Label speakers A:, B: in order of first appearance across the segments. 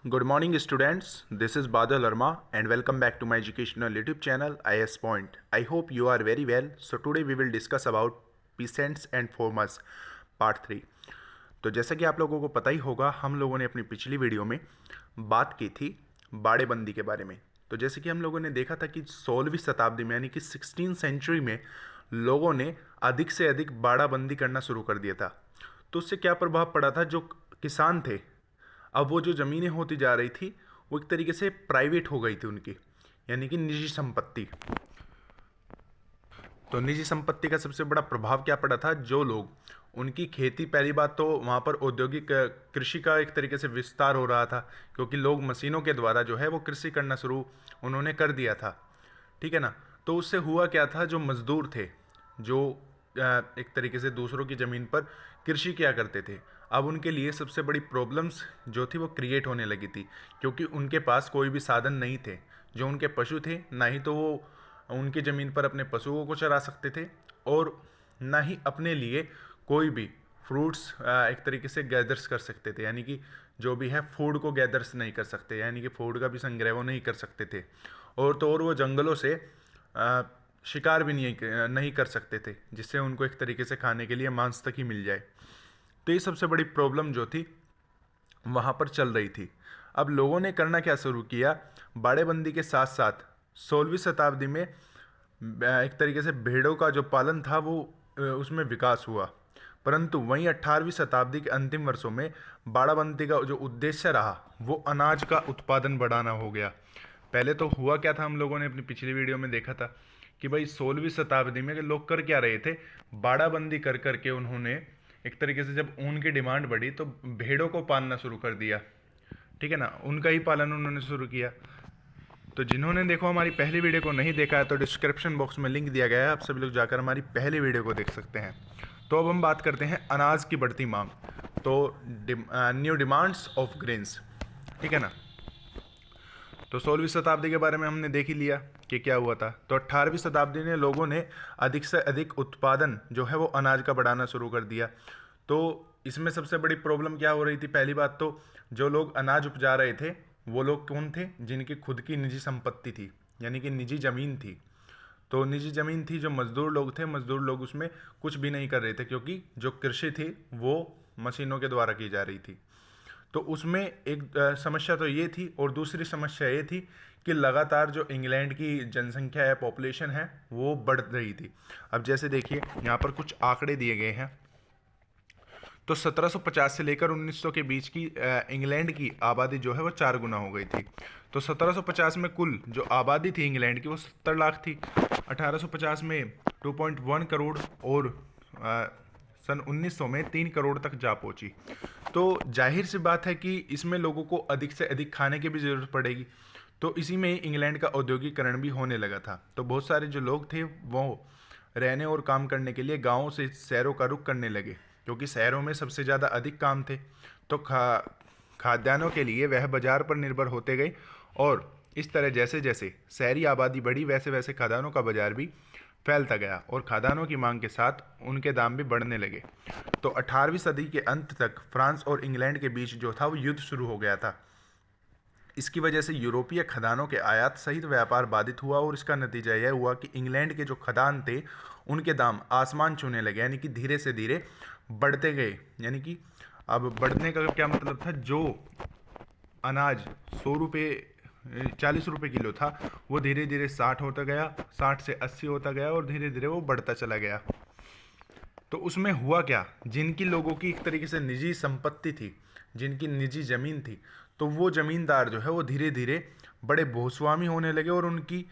A: Good morning, students. This is Badal Verma, and welcome back to my educational YouTube channel IS Point. I hope you are very well. So today we will discuss about peasants and farmers part 3. तो जैसा कि आप लोगों को पता ही होगा, हम लोगों ने अपनी पिछली वीडियो में बात की थी बाड़ेबंदी के बारे में। तो जैसे कि हम लोगों ने देखा था कि 16वीं शताब्दी में यानी कि 16th सेंचुरी में लोगों ने अधिक से अधिक बाड़ाबंदी करना शुरू कर दिया था। तो उससे क्या प्रभाव पड़ा था? जो किसान थे, अब वो जो ज़मीनें होती जा रही थी वो एक तरीके से प्राइवेट हो गई थी उनकी, यानी कि निजी संपत्ति। तो निजी संपत्ति का सबसे बड़ा प्रभाव क्या पड़ा था? जो लोग उनकी खेती, पहली बात तो वहाँ पर औद्योगिक कृषि का एक तरीके से विस्तार हो रहा था, क्योंकि लोग मशीनों के द्वारा जो है वो कृषि करना शुरू उन्होंने कर दिया था। ठीक है ना। तो उससे हुआ क्या था? जो मजदूर थे, जो एक तरीके से दूसरों की ज़मीन पर कृषि किया करते थे, अब उनके लिए सबसे बड़ी प्रॉब्लम्स जो थी वो क्रिएट होने लगी थी, क्योंकि उनके पास कोई भी साधन नहीं थे। जो उनके पशु थे, ना ही तो वो उनकी ज़मीन पर अपने पशुओं को चरा सकते थे, और ना ही अपने लिए कोई भी फ्रूट्स एक तरीके से गैदर्स कर सकते थे, यानी कि जो भी है फूड को गैदर्स नहीं कर सकते, यानी कि फूड का भी संग्रह वो नहीं कर सकते थे। और तो और वो जंगलों से शिकार भी नहीं कर सकते थे, जिससे उनको एक तरीके से खाने के लिए मांस तक ही मिल जाए। तो ये सबसे बड़ी प्रॉब्लम जो थी वहाँ पर चल रही थी। अब लोगों ने करना क्या शुरू किया? बाड़ेबंदी के साथ साथ 16वीं शताब्दी में एक तरीके से भेड़ों का जो पालन था वो उसमें विकास हुआ। परंतु वहीं 18वीं शताब्दी के अंतिम वर्षों में बाड़ाबंदी का जो उद्देश्य रहा वो अनाज का उत्पादन बढ़ाना हो गया। पहले तो हुआ क्या था, हम लोगों ने अपनी पिछली वीडियो में देखा था कि भाई 16वीं शताब्दी में लोग कर क्या रहे थे? बाड़ाबंदी कर करके उन्होंने एक तरीके से जब ऊन की डिमांड बढ़ी तो भेड़ों को पालना शुरू कर दिया। ठीक है ना, उनका ही पालन उन्होंने शुरू किया। तो जिन्होंने देखो हमारी पहली वीडियो को नहीं देखा है तो डिस्क्रिप्शन बॉक्स में लिंक दिया गया है, आप सभी लोग जाकर हमारी पहली वीडियो को देख सकते हैं। तो अब हम बात करते हैं अनाज की बढ़ती मांग, तो न्यू डिमांड्स ऑफ ग्रेन्स। ठीक है ना। तो 16वीं शताब्दी के बारे में हमने देख ही लिया कि क्या हुआ था। तो 18वीं शताब्दी में लोगों ने अधिक से अधिक उत्पादन जो है वो अनाज का बढ़ाना शुरू कर दिया। तो इसमें सबसे बड़ी प्रॉब्लम क्या हो रही थी? पहली बात तो जो लोग अनाज उपजा रहे थे वो लोग कौन थे? जिनकी खुद की निजी संपत्ति थी, यानी कि निजी ज़मीन थी। तो निजी ज़मीन थी, जो मज़दूर लोग थे, मज़दूर लोग उसमें कुछ भी नहीं कर रहे थे, क्योंकि जो कृषि थी वो मशीनों के द्वारा की जा रही थी। तो उसमें एक समस्या तो ये थी, और दूसरी समस्या ये थी कि लगातार जो इंग्लैंड की जनसंख्या है, पॉपुलेशन है, वो बढ़ रही थी। अब जैसे देखिए यहाँ पर कुछ आंकड़े दिए गए हैं। तो 1750 से लेकर 1900 के बीच की इंग्लैंड की आबादी जो है वो 4 गुना हो गई थी। तो 1750 में कुल जो आबादी थी इंग्लैंड की वो 70 लाख थी। 1850 में 2.1 करोड़, और सन 1900 में 3 करोड़ तक जा पहुंची। तो जाहिर सी बात है कि इसमें लोगों को अधिक से अधिक खाने की भी ज़रूरत पड़ेगी। तो इसी में ही इंग्लैंड का औद्योगिकरण भी होने लगा था। तो बहुत सारे जो लोग थे वो रहने और काम करने के लिए गाँवों से शहरों का रुख करने लगे, क्योंकि शहरों में सबसे ज़्यादा अधिक काम थे। तो खाद्यान्नों के लिए वह बाजार पर निर्भर होते गए, और इस तरह जैसे जैसे शहरी आबादी बढ़ी वैसे वैसे खाद्यान्नों का बाजार भी फैलता गया, और खाद्यान्नों की मांग के साथ उनके दाम भी बढ़ने लगे। तो 18वीं सदी के अंत तक फ्रांस और इंग्लैंड के बीच जो था वो युद्ध शुरू हो गया था। इसकी वजह से यूरोपीय खदानों के आयात सहित व्यापार बाधित हुआ, और इसका नतीजा यह हुआ कि इंग्लैंड के जो खदान थे उनके दाम आसमान छूने लगे, यानी कि धीरे से धीरे बढ़ते गए। यानी कि अब बढ़ने का क्या मतलब था? जो अनाज 40 रुपये किलो था वो धीरे धीरे 60 होता गया, 60 से 80 होता गया, और धीरे धीरे वो बढ़ता चला गया। तो उसमें हुआ क्या? जिनकी लोगों की एक तरीके से निजी संपत्ति थी, जिनकी निजी ज़मीन थी, तो वो ज़मींदार जो है वो धीरे धीरे बड़े भूस्वामी होने लगे, और उनकी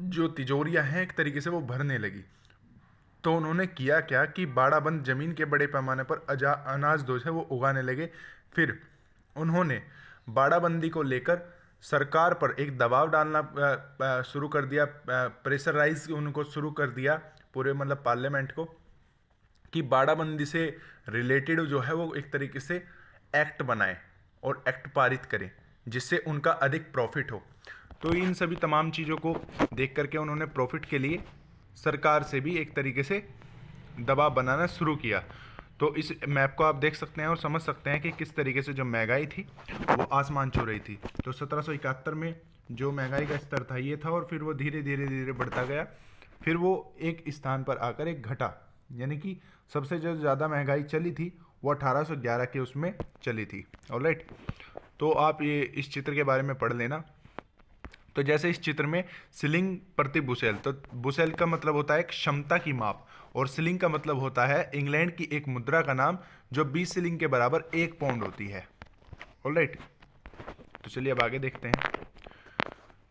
A: जो तिजोरियां हैं एक तरीके से वो भरने लगी। तो उन्होंने किया क्या कि बाड़ाबंद ज़मीन के बड़े पैमाने पर अनाज जो है वो उगाने लगे। फिर उन्होंने बाड़ाबंदी को लेकर सरकार पर एक दबाव डालना शुरू कर दिया, प्रेशराइज उनको शुरू कर दिया, पूरे मतलब पार्लियामेंट को, कि बाड़ाबंदी से रिलेटेड जो है वो एक तरीके से एक्ट बनाए और एक्ट पारित करें, जिससे उनका अधिक प्रॉफिट हो। तो इन सभी तमाम चीज़ों को देख करके उन्होंने प्रॉफिट के लिए सरकार से भी एक तरीके से दबाव बनाना शुरू किया। तो इस मैप को आप देख सकते हैं और समझ सकते हैं कि किस तरीके से जो महंगाई थी वो आसमान छू रही थी। तो 1771 में जो महंगाई का स्तर था ये था, और फिर वो धीरे धीरे धीरे बढ़ता गया। फिर वो एक स्थान पर आकर एक घटा, यानी कि सबसे जो ज़्यादा महंगाई चली थी वो 1811 के उसमें चली थी। ऑलराइट, तो आप ये इस चित्र के बारे में पढ़ लेना। तो जैसे इस चित्र में शिलिंग प्रति बुशेल, तो बुशेल का मतलब होता है क्षमता की माप, और शिलिंग का मतलब होता है इंग्लैंड की एक मुद्रा का नाम जो 20 शिलिंग के बराबर 1 पाउंड होती है। ऑलराइट, तो चलिए अब आगे देखते हैं।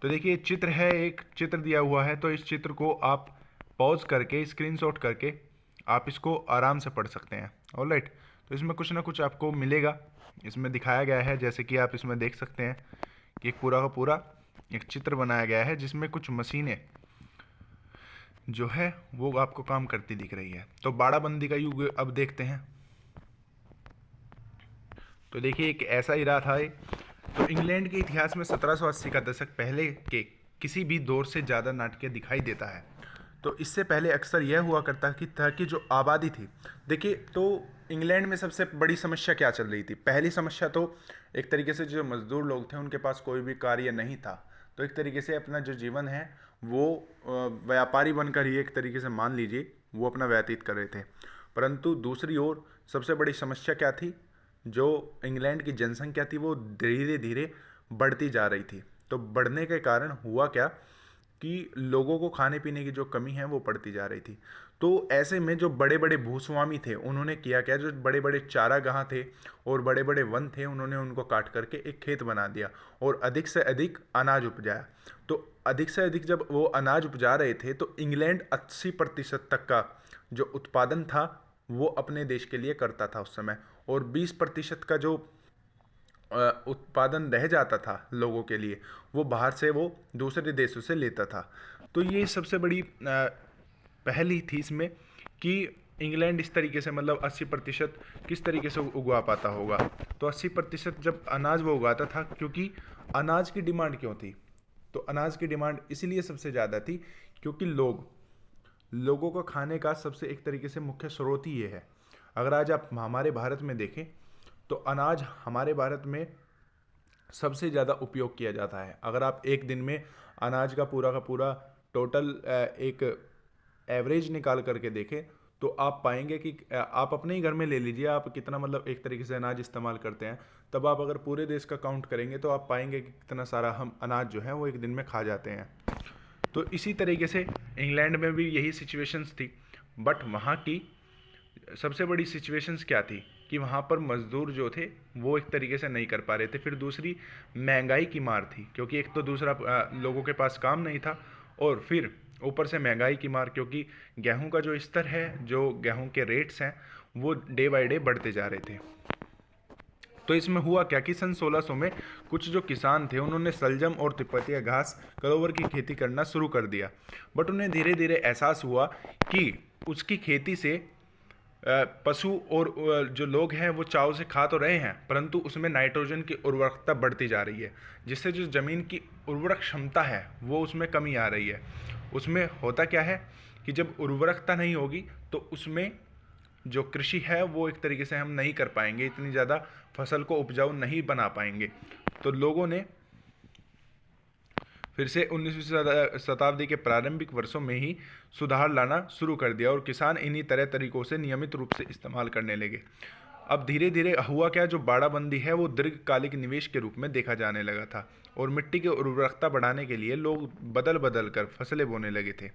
A: तो देखिए चित्र है, एक चित्र दिया हुआ है, तो इस चित्र को आप पॉज करके स्क्रीनशॉट करके आप इसको आराम से पढ़ सकते हैं। ऑलराइट, तो इसमें कुछ ना कुछ आपको मिलेगा, इसमें दिखाया गया है। जैसे कि आप इसमें देख सकते हैं कि एक पूरा का पूरा एक चित्र बनाया गया है जिसमें कुछ मशीनें जो है वो आपको काम करती दिख रही है। तो बाड़ाबंदी का युग अब देखते हैं। तो देखिए एक ऐसा इरा था ये। तो इंग्लैंड के इतिहास में 1780 का दशक पहले के किसी भी दौर से ज़्यादा नाटकीय दिखाई देता है। तो इससे पहले अक्सर यह हुआ करता था कि जो आबादी थी, देखिए तो इंग्लैंड में सबसे बड़ी समस्या क्या चल रही थी। पहली समस्या तो एक तरीके से जो मजदूर लोग थे उनके पास कोई भी कार्य नहीं था, तो एक तरीके से अपना जो जीवन है वो व्यापारी बनकर ही एक तरीके से मान लीजिए वो अपना व्यतीत कर रहे थे। परंतु दूसरी ओर सबसे बड़ी समस्या क्या थी, जो इंग्लैंड की जनसंख्या थी वो धीरे धीरे बढ़ती जा रही थी। तो बढ़ने के कारण हुआ क्या कि लोगों को खाने पीने की जो कमी है वो पड़ती जा रही थी। तो ऐसे में जो बड़े बड़े भूस्वामी थे उन्होंने किया क्या, जो बड़े बड़े चारागाह थे और बड़े बड़े वन थे उन्होंने उनको काट करके एक खेत बना दिया और अधिक से अधिक अनाज उपजाया। तो अधिक से अधिक जब वो अनाज उपजा रहे थे तो इंग्लैंड 80% तक का जो उत्पादन था वो अपने देश के लिए करता था उस समय, और 20% का जो उत्पादन रह जाता था लोगों के लिए वो बाहर से वो दूसरे देशों से लेता था। तो ये सबसे बड़ी पहली थी इसमें कि इंग्लैंड इस तरीके से मतलब 80% किस तरीके से उगा पाता होगा। तो 80% जब अनाज वो उगाता था, क्योंकि अनाज की डिमांड क्यों थी, तो अनाज की डिमांड इसीलिए सबसे ज़्यादा थी क्योंकि लोगों को खाने का सबसे एक तरीके से मुख्य स्रोत ही ये है। अगर आज आप हमारे भारत में देखें तो अनाज हमारे भारत में सबसे ज़्यादा उपयोग किया जाता है। अगर आप एक दिन में अनाज का पूरा टोटल एक एवरेज निकाल करके देखें तो आप पाएंगे कि आप अपने ही घर में ले लीजिए, आप कितना मतलब एक तरीके से अनाज इस्तेमाल करते हैं, तब आप अगर पूरे देश का काउंट करेंगे तो आप पाएंगे कि कितना सारा हम अनाज जो है वो एक दिन में खा जाते हैं। तो इसी तरीके से इंग्लैंड में भी यही सिचुएशंस थी, बट वहाँ की सबसे बड़ी सिचुएशंस क्या थी कि वहाँ पर मज़दूर जो थे वो एक तरीके से नहीं कर पा रहे थे। फिर दूसरी महंगाई की मार थी, क्योंकि एक तो दूसरा लोगों के पास काम नहीं था, और फिर ऊपर से महंगाई की मार, क्योंकि गेहूं का जो स्तर है, जो गेहूं के रेट्स हैं वो डे बाय डे बढ़ते जा रहे थे। तो इसमें हुआ क्या कि सन 1600 में कुछ जो किसान थे उन्होंने सलजम और तिब्बतिया घास क्लोवर की खेती करना शुरू कर दिया, बट उन्हें धीरे धीरे एहसास हुआ कि उसकी खेती से पशु और जो लोग हैं वो चाव से खा तो रहे हैं, परंतु उसमें नाइट्रोजन की उर्वरकता बढ़ती जा रही है, जिससे जो ज़मीन की उर्वरक क्षमता है वो उसमें कमी आ रही है। उसमें होता क्या है कि जब उर्वरकता नहीं होगी तो उसमें जो कृषि है वो एक तरीके से हम नहीं कर पाएंगे, इतनी ज़्यादा फसल को उपजाऊ नहीं बना पाएंगे। तो लोगों ने फिर से 19वीं शताब्दी के प्रारंभिक वर्षों में ही सुधार लाना शुरू कर दिया और किसान इन्हीं तरह तरीकों से नियमित रूप से इस्तेमाल करने लगे। अब धीरे धीरे हुआ क्या, जो बाड़ाबंदी है वो दीर्घकालिक निवेश के रूप में देखा जाने लगा था और मिट्टी की उर्वरकता बढ़ाने के लिए लोग बदल बदल कर फसलें बोने लगे थे,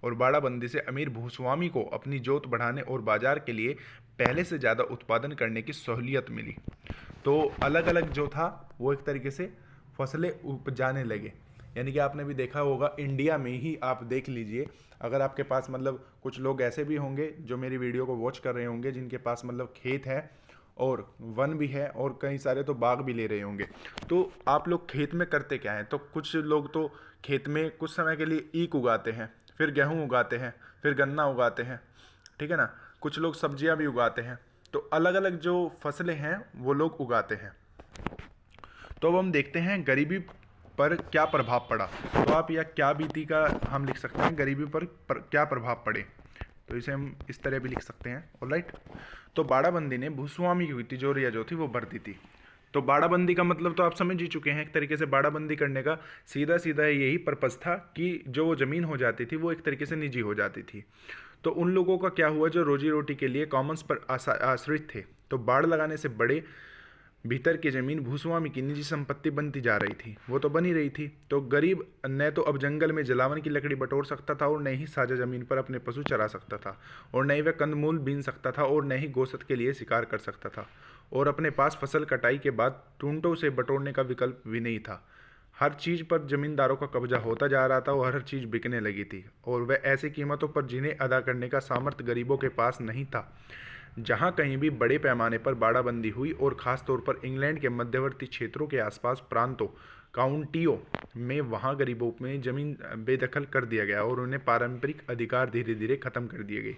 A: और बाड़ाबंदी से अमीर भूस्वामी को अपनी जोत बढ़ाने और बाजार के लिए पहले से ज़्यादा उत्पादन करने की सहूलियत मिली। तो अलग अलग जो था वो एक तरीके से फसलें उपजाने लगे। यानी कि आपने भी देखा होगा, इंडिया में ही आप देख लीजिए, अगर आपके पास मतलब कुछ लोग ऐसे भी होंगे जो मेरी वीडियो को वॉच कर रहे होंगे जिनके पास मतलब खेत है और वन भी है और कई सारे तो बाग भी ले रहे होंगे, तो आप लोग खेत में करते क्या हैं, तो कुछ लोग तो खेत में कुछ समय के लिए ईख उगाते हैं, फिर गेहूँ उगाते हैं, फिर गन्ना उगाते हैं, ठीक है ना, कुछ लोग सब्जियां भी उगाते हैं। तो अलग अलग जो फसलें हैं वो लोग उगाते हैं। तो अब हम देखते हैं गरीबी पर क्या प्रभाव पड़ा। तो आप या क्या बीती का हम लिख सकते हैं, गरीबी पर क्या प्रभाव पड़े। तो इसे हम इस तरह भी लिख सकते हैं। ऑलराइट, तो बाड़ाबंदी ने भूस्वामी की तिजोरियाँ जो थी वो भर दी थी। तो बाड़ाबंदी का मतलब तो आप समझ ही चुके हैं। एक तरीके से बाड़ाबंदी करने का सीधा सीधा यही पर्पस था कि जो वो ज़मीन हो जाती थी वो एक तरीके से निजी हो जाती थी। तो उन लोगों का क्या हुआ जो रोजी रोटी के लिए कॉमन्स पर आश्रित थे, तो बाड़ लगाने से बड़े भीतर की ज़मीन भूस्वामी की निजी संपत्ति बनती जा रही थी, वो तो बनी रही थी। तो गरीब न तो अब जंगल में जलावन की लकड़ी बटोर सकता था और न ही साझा ज़मीन पर अपने पशु चरा सकता था, और न ही वह कंदमूल बीन सकता था, और न ही गोश्त के लिए शिकार कर सकता था, और अपने पास फसल कटाई के बाद टूंटों से बटोरने का विकल्प भी नहीं था। हर चीज़ पर जमींदारों का कब्जा होता जा रहा था और हर चीज़ बिकने लगी थी, और वह ऐसी कीमतों पर जिन्हें अदा करने का सामर्थ्य गरीबों के पास नहीं था। जहाँ कहीं भी बड़े पैमाने पर बाड़ाबंदी हुई, और ख़ास तौर पर इंग्लैंड के मध्यवर्ती क्षेत्रों के आसपास प्रांतों काउंटियों में, वहाँ गरीबों में ज़मीन बेदखल कर दिया गया और उन्हें पारंपरिक अधिकार धीरे धीरे ख़त्म कर दिए गए।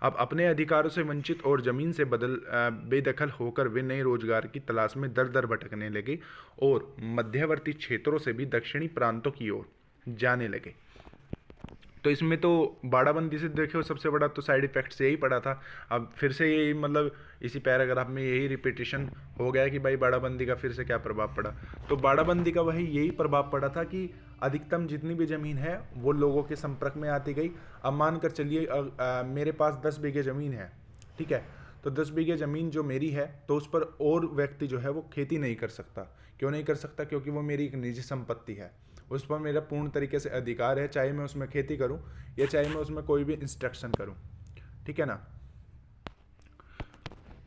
A: अब अपने अधिकारों से वंचित और ज़मीन से बेदखल होकर वे नए रोजगार की तलाश में दर दर भटकने लगे और मध्यवर्ती क्षेत्रों से भी दक्षिणी प्रांतों की ओर जाने लगे। तो इसमें तो बाड़ाबंदी से देखो सबसे बड़ा तो साइड इफेक्ट्स यही पड़ा था। अब फिर से यही मतलब इसी पैराग्राफ में यही रिपीटिशन हो गया कि भाई बाड़ाबंदी का फिर से क्या प्रभाव पड़ा। तो बाड़ाबंदी का वही यही प्रभाव पड़ा था कि अधिकतम जितनी भी ज़मीन है वो लोगों के संपर्क में आती गई। अब मान कर चलिए मेरे पास 10 बीघे ज़मीन है, ठीक है, तो 10 बीघे ज़मीन जो मेरी है तो उस पर और व्यक्ति जो है वो खेती नहीं कर सकता। क्यों नहीं कर सकता? क्योंकि वो मेरी एक निजी संपत्ति है, उस पर मेरा पूर्ण तरीके से अधिकार है, चाहे मैं उसमें खेती करूं या चाहे मैं उसमें कोई भी इंस्ट्रक्शन करूं, ठीक है ना।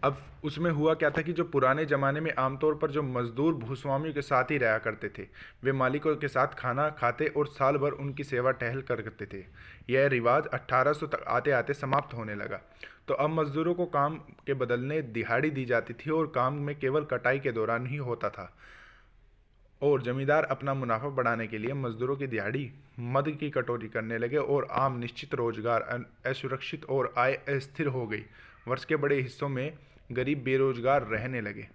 A: अब उसमें हुआ क्या था कि जो पुराने ज़माने में आमतौर पर जो मजदूर भूस्वामियों के साथ ही रहा करते थे, वे मालिकों के साथ खाना खाते और साल भर उनकी सेवा टहल करते थे। यह रिवाज 1800 तक आते आते समाप्त होने लगा। तो अब मजदूरों को काम के बदलने दिहाड़ी दी जाती थी और काम में केवल कटाई के दौरान ही होता था, और जमींदार अपना मुनाफा बढ़ाने के लिए मजदूरों की दिहाड़ी मद की कटौती करने लगे, और आम निश्चित रोजगार असुरक्षित और आय अस्थिर हो गई। वर्ष के बड़े हिस्सों में गरीब बेरोजगार रहने लगे।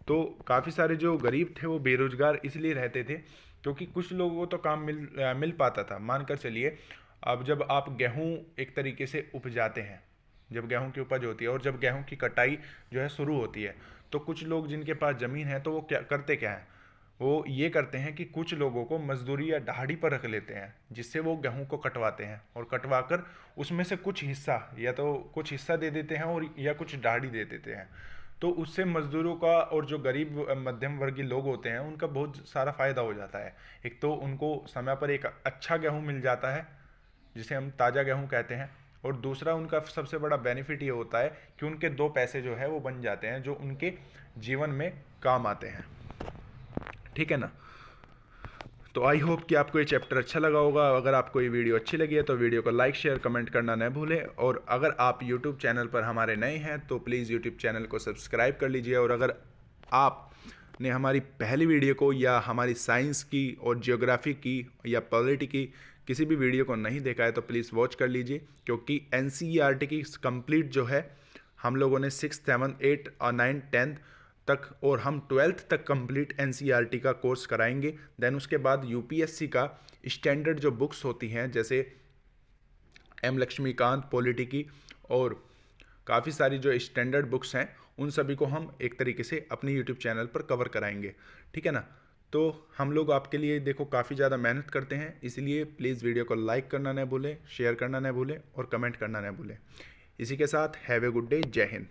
A: तो काफ़ी सारे जो गरीब थे वो बेरोजगार इसलिए रहते थे क्योंकि कुछ लोगों को तो काम मिल पाता था। मानकर चलिए अब जब आप गेहूँ एक तरीके से उपजाते हैं, जब गेहूं की उपज होती है और जब गेहूं की कटाई जो है शुरू होती है, तो कुछ लोग जिनके पास ज़मीन है तो वो क्या हैं, वो ये करते हैं कि कुछ लोगों को मजदूरी या दहाड़ी पर रख लेते हैं, जिससे वो गेहूं को कटवाते हैं, और कटवा कर उसमें से कुछ हिस्सा या तो कुछ हिस्सा दे देते हैं और या कुछ दहाड़ी दे देते हैं। तो उससे मजदूरों का और जो गरीब मध्यम वर्गीय लोग होते हैं उनका बहुत सारा फ़ायदा हो जाता है। एक तो उनको समय पर एक अच्छा गेहूँ मिल जाता है जिसे हम ताज़ा गेहूँ कहते हैं, और दूसरा उनका सबसे बड़ा बेनिफिट ये होता है कि उनके 2 पैसे जो है वो बन जाते हैं जो उनके जीवन में काम आते हैं, ठीक है ना। तो आई होप कि आपको ये चैप्टर अच्छा लगा होगा। अगर आपको ये वीडियो अच्छी लगी है तो वीडियो को लाइक शेयर कमेंट करना न भूलें, और अगर आप यूट्यूब चैनल पर हमारे नए हैं तो प्लीज़ यूट्यूब चैनल को सब्सक्राइब कर लीजिए, और अगर आपने हमारी पहली वीडियो को या हमारी साइंस की और जियोग्राफी की या पॉलिटी की किसी भी वीडियो को नहीं देखा है तो प्लीज़ वॉच कर लीजिए, क्योंकि NCERT की कंप्लीट जो है हम लोगों ने 6, 7, 8 और 9, 10 तक, और हम 12th तक कंप्लीट NCERT का कोर्स कराएंगे। देन उसके बाद UPSC का स्टैंडर्ड जो बुक्स होती हैं जैसे M लक्ष्मीकांत पॉलिटी की और काफ़ी सारी जो स्टैंडर्ड बुक्स हैं उन सभी को हम एक तरीके से अपनी यूट्यूब चैनल पर कवर कराएंगे, ठीक है ना। तो हम लोग आपके लिए देखो काफ़ी ज़्यादा मेहनत करते हैं, इसलिए प्लीज़ वीडियो को लाइक करना न भूलें, शेयर करना न भूलें और कमेंट करना न भूलें। इसी के साथ हैव ए गुड डे। जय हिंद।